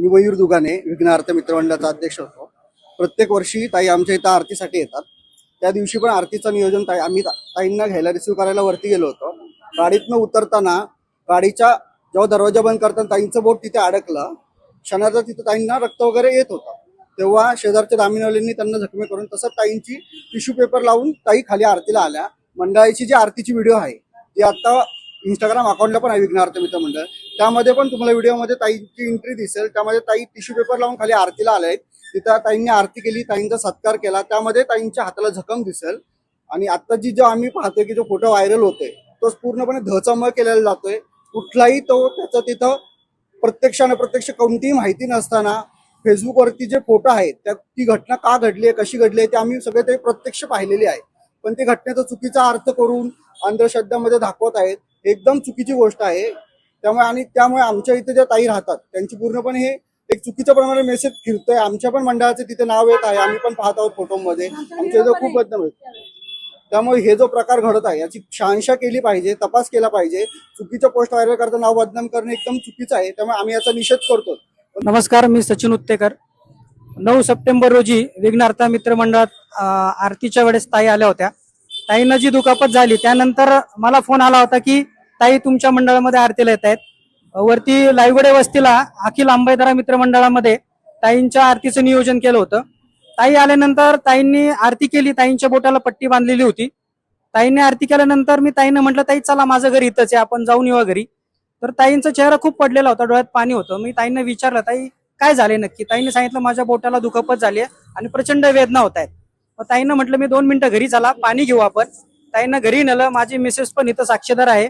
मी मयूर दुगाने विघ्न आरती मित्रमंडळाचा अध्यक्ष होतो। प्रत्येक वर्षी ताई आमच्या इथं आरतीसाठी येतात। त्या दिवशी पण आरतीचं नियोजन आम्ही ताईंना घ्यायला रिसीव्ह करायला वरती गेलो होतो। गाडीतनं उतरताना गाडीच्या जेव्हा दरवाजा बंद करताना ताईंचं बोट तिथे अडकलं। क्षणाचा तिथे ताईंना रक्त वगैरे येत होतं। तेव्हा शेजारच्या दामिनवाल्यांनी त्यांना जखमी करून तसंच ताईंची टिश्यू पेपर लावून ताई खाली आरतीला आल्या। मंडळाची जी आरतीची व्हिडिओ आहे ती आता इंस्टाग्राम अकाउंटला पण आहे विघ्न आरती मित्र मंडळ, त्यामध्ये पण तुम्हाला व्हिडिओमध्ये ताईची एंट्री दिसेल। त्यामध्ये ताई टिश्यू पेपर लावून खाली आरतीला आल्या आहेत। तिथं ताईंनी आरती केली, ताईंचा सत्कार केला, त्यामध्ये ताईंच्या हाताला जखम दिसेल। आणि आता जो आम्ही पाहतोय की जो फोटो व्हायरल होतोय तो पूर्णपणे धचमळ केलेला जातोय। कुठलाही तो त्याचं तिथं प्रत्यक्ष कोणतीही माहिती नसताना फेसबुकवरती जे फोटो आहेत त्या ती घटना का घडली आहे, कशी घडली आहे ते आम्ही सगळे ते प्रत्यक्ष पाहिलेले आहे। पण ते घटनेचा चुकीचा अर्थ करून अंधश्रद्धामध्ये दाखवत आहेत, एकदम चुकीची गोष्ट आहे। त्यामुळे आमच्या इथे ज्या ताई राहतात त्यांची पूर्णपणे हे एक चुकीच्या प्रमाणे मेसेज फिरतोय। आमच्या पण मंडळाचे तिथे नाव येत आहे, आम्ही पण पाहत आहोत फोटोमध्ये, आमच्या इथे खूप बदनाम होत। त्यामुळे हे जो प्रकार घडत आहे याची शहानिशा केली पाहिजे, तपास केला पाहिजे। चुकीचं पोस्ट व्हायरल करता नाव बदनाम करणे एकदम चुकीचं आहे, त्यामुळे आम्ही याचा निषेध करतो। नमस्कार, मी सचिन उत्तेकर। 9 सप्टेंबर रोजी विघ्न आरती मित्र मंडळात आरतीच्या वेळेस ताई आल्या होत्या। ताईंना जी दुखापत झाली त्यानंतर मला फोन आला होता की ताई तुमच्या मंडळामध्ये आरतीला येत आहेत। वरती लायगुडे वस्तीला अखिल आंबेदरा मित्र मंडळामध्ये ताईंच्या आरतीचं नियोजन केलं होतं। ताई आल्यानंतर ताईंनी आरती केली, ताईंच्या बोटाला पट्टी बांधलेली होती। ताईंनी आरती केल्यानंतर मी ताईंना म्हटलं ताई चला माझं घर इथंच आहे, आपण जाऊन येऊ घरी। तर ताईंचा चेहरा खूप पडलेला होता, डोळ्यात पाणी होतं। मी ताईंना विचारलं ताई काय झाले नक्की। ताईंनी सांगितलं माझ्या बोटाला दुखापत झाली आहे आणि प्रचंड वेदना होत आहेत। मग ताईंना म्हटलं मी 2 मिनिटं घरी चला, पाणी घेऊ आपण। ताईंना घरी नेलं, माझी मिसेस पण इथं साक्षीदार आहे।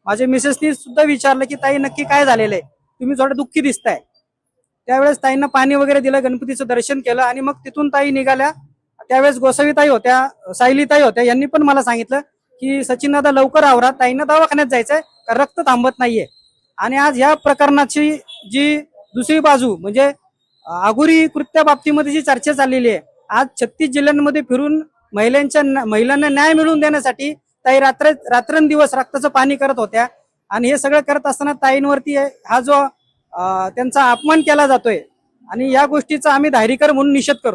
माझ्या मिसेसनी सुद्धा विचारलं की ताई नक्की काय झालेलं आहे, तुम्ही थोडं दुःखी दिसताय। त्यावेळेस ताईंना पाणी वगैरे दिलं, गणपतीचं दर्शन केलं आणि मग तिथून ताई निघाल्या। त्यावेळेस गोसावी ताई होत्या, सायली ताई होत्या, यांनी पण मला सांगितलं की सचिन दादा लवकर आवरा, ताईंना दवाखान्यात जायचंय, रक्त थांबत नाहीये। आणि आज या प्रकरणाची जी दुसरी बाजू म्हणजे अघोरी कृत्या बाबतीमध्ये जी चर्चा चाललेली आहे, आज 36 जिल्ह्यांमध्ये फिरून महिलांना न्याय मिळवून देण्यासाठी ताई रात्रंदिवस रक्ताचं पाणी करत होत्या। आणि हे सगळं करत असताना ताईंवरती हा जो त्यांचा अपमान केला जातोय आणि या गोष्टीचा आम्ही धारीकर म्हणून निषेध करतो।